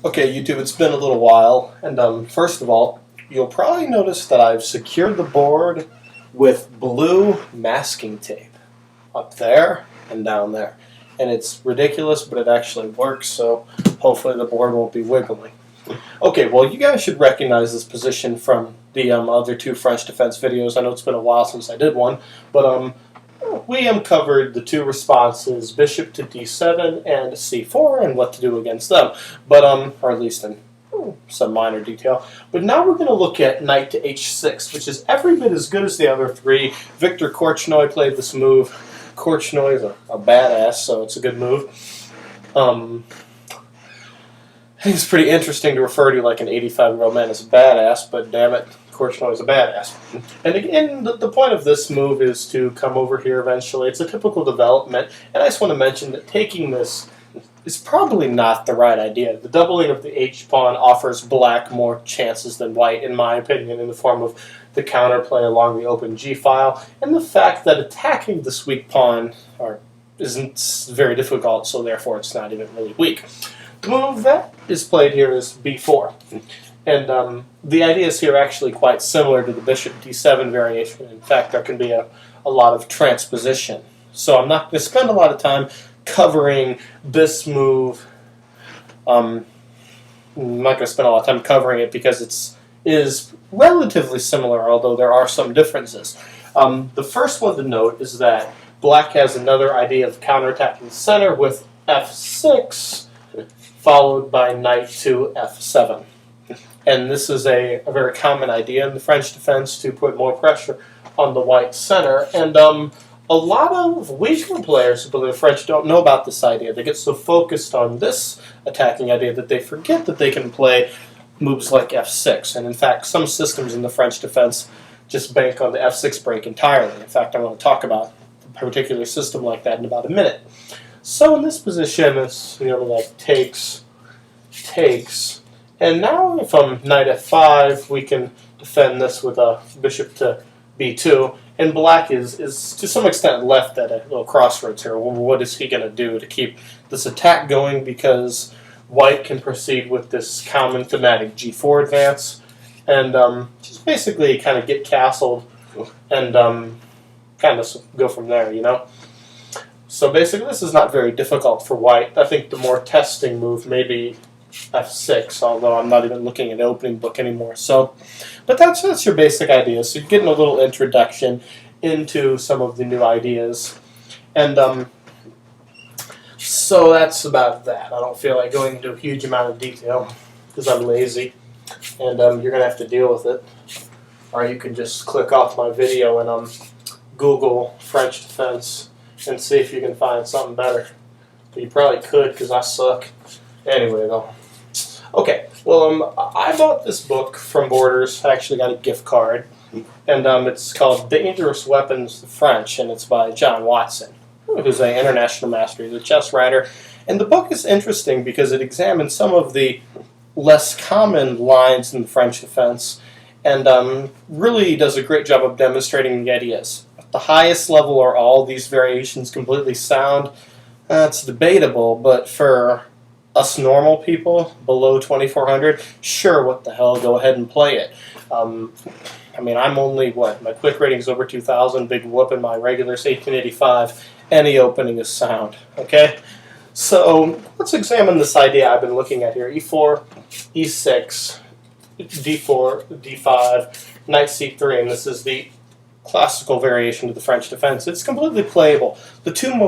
Okay, YouTube, it's been a little while, and first of all, you'll probably notice that I've secured the board with blue masking tape up there and down there. And it's ridiculous, but it actually works, so hopefully the board won't be wiggling. Okay, well, you guys should recognize this position from the other two French defense videos. I know it's been a while since I did one, but we covered the two responses, bishop to d7 and c4, and what to do against them, but or at least in some minor detail. But now we're going to look at knight to h6, which is every bit as good as the other three. Viktor Korchnoi played this move. Korchnoi is a badass, so it's a good move. I think it's pretty interesting to refer to like an 85-year-old man as a badass, but damn it, Korchnoi is a badass. And again, the point of this move is to come over here eventually. It's a typical development, and I just want to mention that taking this is probably not the right idea. The doubling of the h-pawn offers black more chances than white, in my opinion, in the form of the counterplay along the open g-file, and the fact that attacking this weak pawn isn't very difficult, so therefore it's not even really weak. The move that is played here is b4. And the ideas here are actually quite similar to the bishop d7 variation. In fact, there can be a lot of transposition. So I'm not going to spend a lot of time covering this move. I'm not going to spend a lot of time covering it because it is relatively similar, although there are some differences. The first one to note is that black has another idea of counterattacking the center with f6, followed by knight to f7. And this is a very common idea in the French defense to put more pressure on the white center. And a lot of weaker players who play the French don't know about this idea. They get so focused on this attacking idea that they forget that they can play moves like f6. And in fact, some systems in the French defense just bank on the f6 break entirely. In fact, I want to talk about a particular system like that in about a minute. So in this position, it's like takes, and now if knight f5, we can defend this with a bishop to b2. And black is to some extent left at a little crossroads here. What is he going to do to keep this attack going? Because white can proceed with this common thematic g4 advance and just basically kind of get castled and kind of go from there, So basically this is not very difficult for white. I think the more testing move may be f6, although I'm not even looking at the opening book anymore. So, but that's your basic idea. So you're getting a little introduction into some of the new ideas. And so that's about that. I don't feel like going into a huge amount of detail because I'm lazy. And you're going to have to deal with it. Or you can just click off my video and Google French defense and see if you can find something better. But you probably could because I suck. Anyway, though. Okay, well, I bought this book from Borders. I actually got a gift card. And it's called Dangerous Weapons, the French, and it's by John Watson, who's an international master. He's a chess writer. And the book is interesting because it examines some of the less common lines in the French defense and really does a great job of demonstrating the ideas. At the highest level, are all these variations completely sound? It's debatable, but for us normal people below 2400, sure, what the hell, go ahead and play it. I mean, I'm only, my quick rating is over 2000, big whoop, and my regular is 1885. Any opening is sound, okay? So let's examine this idea I've been looking at here. e4, e6, d4, d5, knight c3, and this is the classical variation of the French defense. It's completely playable. The three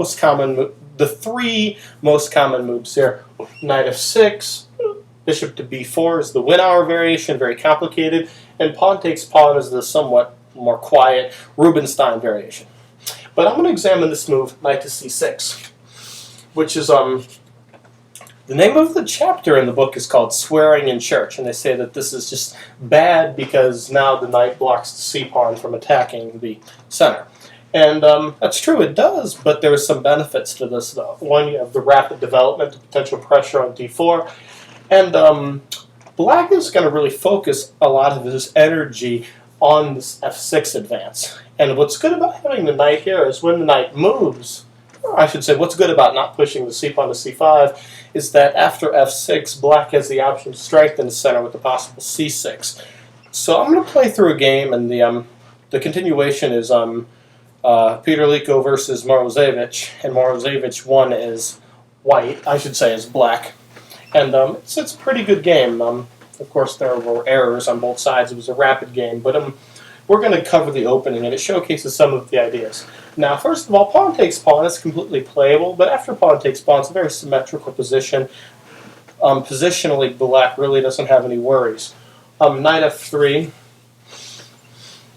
most common moves here: knight f6, bishop to b4 is the Winauer variation, very complicated, and pawn takes pawn is the somewhat more quiet Rubinstein variation. But I'm going to examine this move, knight to c6, which is the name of the chapter in the book is called Swearing in Church, and they say that this is just bad because now the knight blocks the c-pawn from attacking the center. And that's true, it does, but there are some benefits to this, though. One, you have the rapid development, the potential pressure on d4, and black is going to really focus a lot of his energy on this f6 advance. And what's good about having the knight here is when the knight moves, I should say, what's good about not pushing the c pawn to c5 is that after f6, black has the option to strengthen the center with the possible c6. So I'm going to play through a game, and the continuation is Peter Liko versus Morozevich, and Morozevich won is white, I should say is black. And it's a pretty good game. Of course, there were errors on both sides. It was a rapid game, but we're going to cover the opening, and it showcases some of the ideas. Now, first of all, pawn takes pawn is completely playable, but after pawn takes pawn, it's a very symmetrical position. Positionally, black really doesn't have any worries. Knight f3,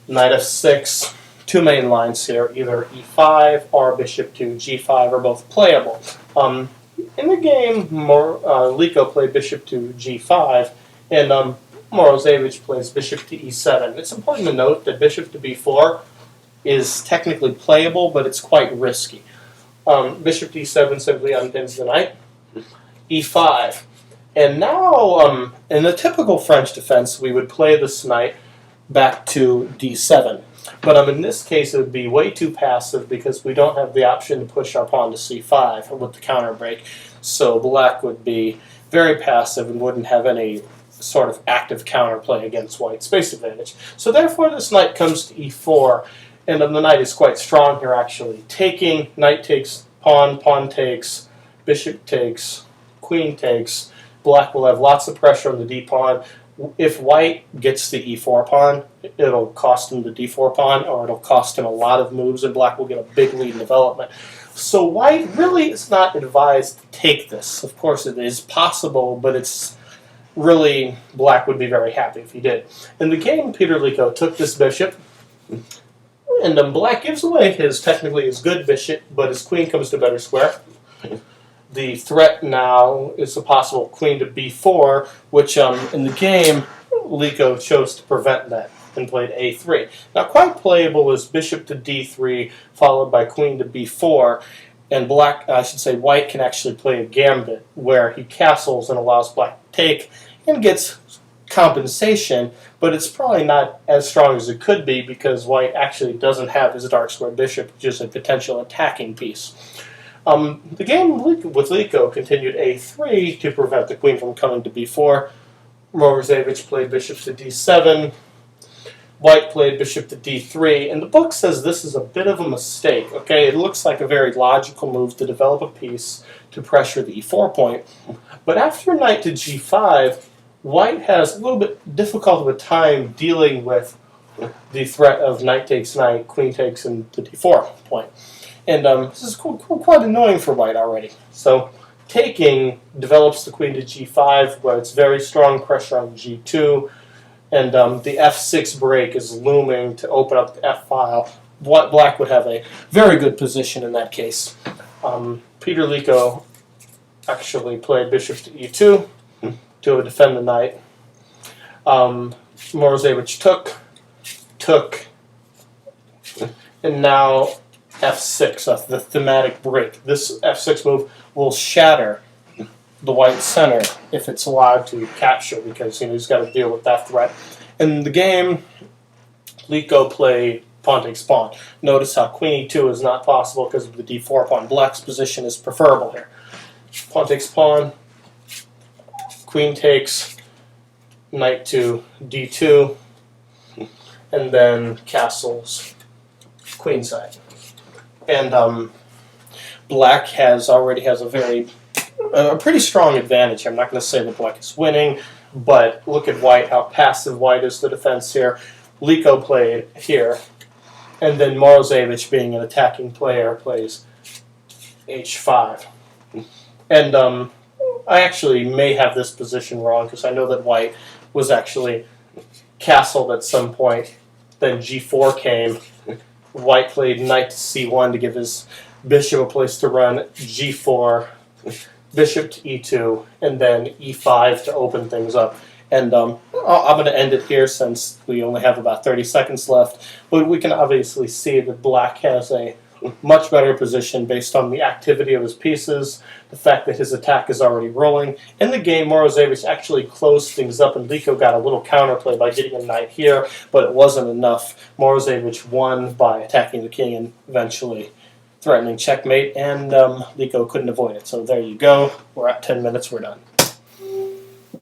knight f6, two main lines here, either e5 or bishop to g5 are both playable. In the game, Liko played bishop to g5, and Morozevich plays bishop to e7. It's important to note that bishop to b4 is technically playable, but it's quite risky. Bishop to e7 simply unpins the knight. e5. And now, in the typical French defense, we would play this knight back to d7. But in this case, it would be way too passive because we don't have the option to push our pawn to c5 with the counter break. So black would be very passive and wouldn't have any sort of active counterplay against white's space advantage. So therefore, this knight comes to e4, and the knight is quite strong here, actually. Taking, knight takes pawn, pawn takes, bishop takes, queen takes. Black will have lots of pressure on the d-pawn. If white gets the e4 pawn, it'll cost him the d4 pawn, or it'll cost him a lot of moves, and black will get a big lead in development. So white really is not advised to take this. Of course, it is possible, but it's really, black would be very happy if he did. In the game, Peter Liko took this bishop, and black gives away technically his good bishop, but his queen comes to better square. The threat now is a possible queen to b4, which in the game, Liko chose to prevent that and played a3. Now, quite playable is bishop to d3, followed by queen to b4, and white can actually play a gambit where he castles and allows black to take and gets compensation, but it's probably not as strong as it could be because white actually doesn't have his dark square bishop, which is a potential attacking piece. The game with Liko continued a3 to prevent the queen from coming to b4. Morozevich played bishop to d7. White played bishop to d3. And the book says this is a bit of a mistake. Okay, it looks like a very logical move to develop a piece to pressure the e4 point. But after knight to g5, white has a little bit difficult of a time dealing with the threat of knight takes knight, queen takes, and the d4 point. And this is quite annoying for white already. So taking develops the queen to g5, where it's very strong pressure on g2, and the f6 break is looming to open up the f-file. Black would have a very good position in that case. Peter Liko actually played bishop to e2 to defend the knight. Morozevich took, and now f6, the thematic break. This f6 move will shatter the white center if it's allowed to capture, because he's got to deal with that threat. In the game, Liko played pawn takes pawn. Notice how queen e2 is not possible because of the d4 pawn. Black's position is preferable here. Pawn takes pawn, queen takes, knight to d2, and then castles queenside. And black already has a pretty strong advantage. I'm not going to say that black is winning, but look at white, how passive white is the defense here. Liko played here, and then Morozevich, being an attacking player, plays h5. And I actually may have this position wrong, because I know that white was actually castled at some point. Then g4 came. White played knight to c1 to give his bishop a place to run, g4, bishop to e2, and then e5 to open things up. And I'm going to end it here since we only have about 30 seconds left. But we can obviously see that black has a much better position based on the activity of his pieces, the fact that his attack is already rolling. In the game, Morozevich actually closed things up, and Liko got a little counterplay by getting a knight here, but it wasn't enough. Morozevich won by attacking the king and eventually threatening checkmate, and Liko couldn't avoid it. So there you go. We're at 10 minutes. We're done.